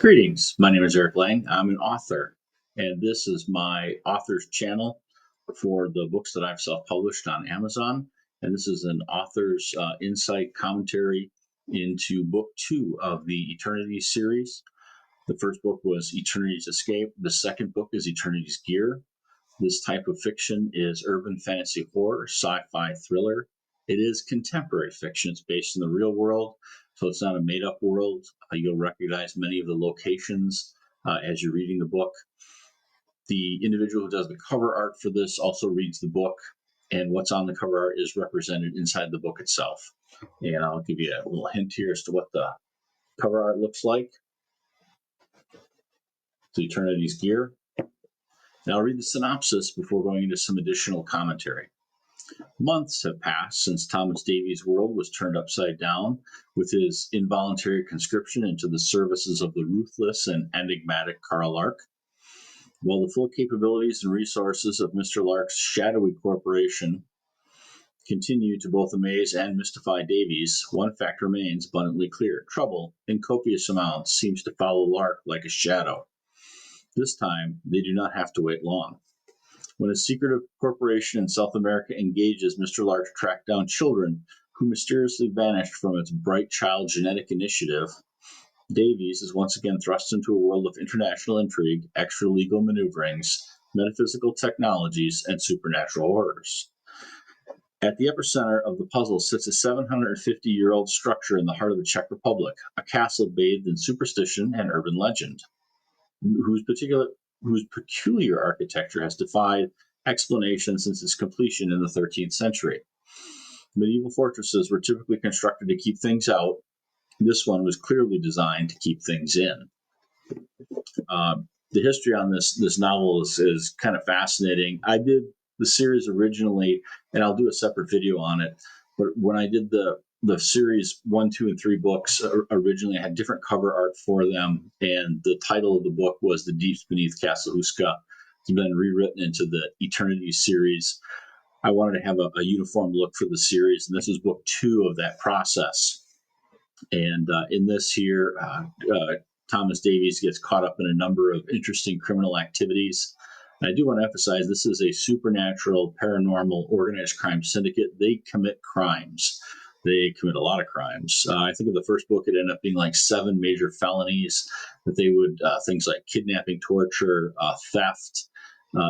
Greetings. My name is Eric Lang. I'm an author, and this is my author's channel for the books that I've self-published on Amazon. And this is an author's insight commentary into book 2 of the Eternity series. The first book was Eternity's Escape. The second book is Eternity's Gyre. This type of fiction is urban fantasy horror, sci-fi thriller. It is contemporary fiction. It's based in the real world, so it's not a made-up world. You'll recognize many of the locations as you're reading the book. The individual who does the cover art for this also reads the book, and what's on the cover art is represented inside the book itself. And I'll give you a little hint here as to what the cover art looks like. It's Eternity's Gyre. Now I'll read the synopsis before going into some additional commentary. Months have passed since Thomas Davies' world was turned upside down with his involuntary conscription into the services of the ruthless and enigmatic Karl Lark. While the full capabilities and resources of Mr. Lark's shadowy corporation continue to both amaze and mystify Davies, one fact remains abundantly clear. Trouble, in copious amounts, seems to follow Lark like a shadow. This time, they do not have to wait long. When a secretive corporation in South America engages Mr. Lark to track down children who mysteriously vanished from its bright child genetic initiative, Davies is once again thrust into a world of international intrigue, extra-legal maneuverings, metaphysical technologies, and supernatural horrors. At the epicenter of the puzzle sits a 750-year-old structure in the heart of the Czech Republic, a castle bathed in superstition and urban legend, whose peculiar architecture has defied explanation since its completion in the 13th century. Medieval fortresses were typically constructed to keep things out. This one was clearly designed to keep things in. The history on this novel is kind of fascinating. I did the series originally, and I'll do a separate video on it. But when I did the series 1, 2, and 3 books originally, I had different cover art for them, and the title of the book was The Deeps Beneath Castle Huska. It's been rewritten into the Eternity series. I wanted to have a uniform look for the series, and this is book 2 of that process. And in this here, Thomas Davies gets caught up in a number of interesting criminal activities. And I do want to emphasize this is a supernatural, paranormal, organized crime syndicate. They commit crimes. They commit a lot of crimes. I think of the first book, it ended up being like 7 major felonies that they would, things like kidnapping, torture, theft,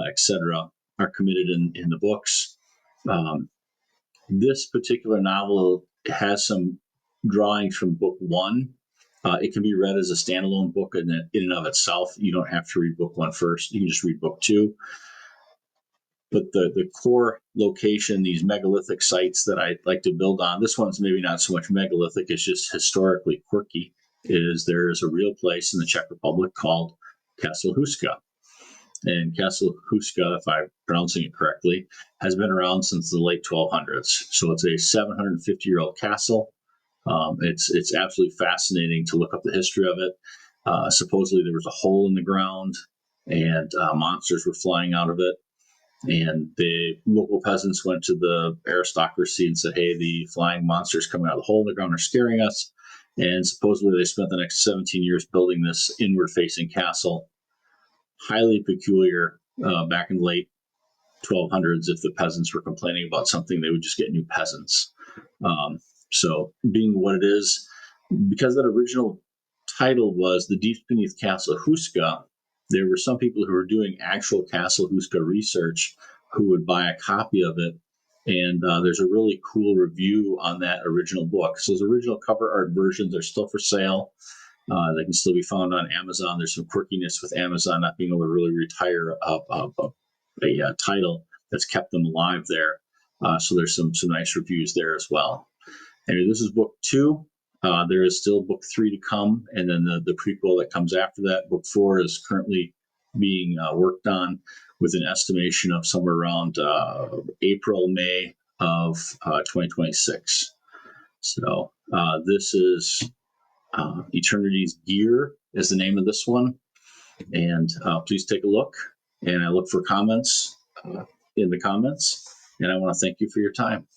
etc., are committed in the books. This particular novel has some drawings from book 1. It can be read as a standalone book in and of itself. You don't have to read book 1 first. You can just read book 2. But the core location, these megalithic sites that I like to build on, this one's maybe not so much megalithic, it's just historically quirky, is there is a real place in the Czech Republic called Castle Huska. And Castle Huska, if I'm pronouncing it correctly, has been around since the late 1200s. So it's a 750-year-old castle. It's absolutely fascinating to look up the history of it. Supposedly there was a hole in the ground, and monsters were flying out of it. And the local peasants went to the aristocracy and said, hey, the flying monsters coming out of the hole in the ground are scaring us. And supposedly they spent the next 17 years building this inward-facing castle. Highly peculiar. Back in the late 1200s, if the peasants were complaining about something, they would just get new peasants. So being what it is, because that original title was The Deeps Beneath Castle Huska, there were some people who were doing actual Castle Huska research who would buy a copy of it. And there's a really cool review on that original book. So those original cover art versions are still for sale. They can still be found on Amazon. There's some quirkiness with Amazon not being able to really retire a title that's kept them alive there. So there's some nice reviews there as well. Anyway, this is book 2. There is still book 3 to come, and then the prequel that comes after that. Book 4 is currently being worked on with an estimation of somewhere around April, May of 2026. So this is Eternity's Gyre is the name of this one. And please take a look. And I look for comments in the comments. And I want to thank you for your time.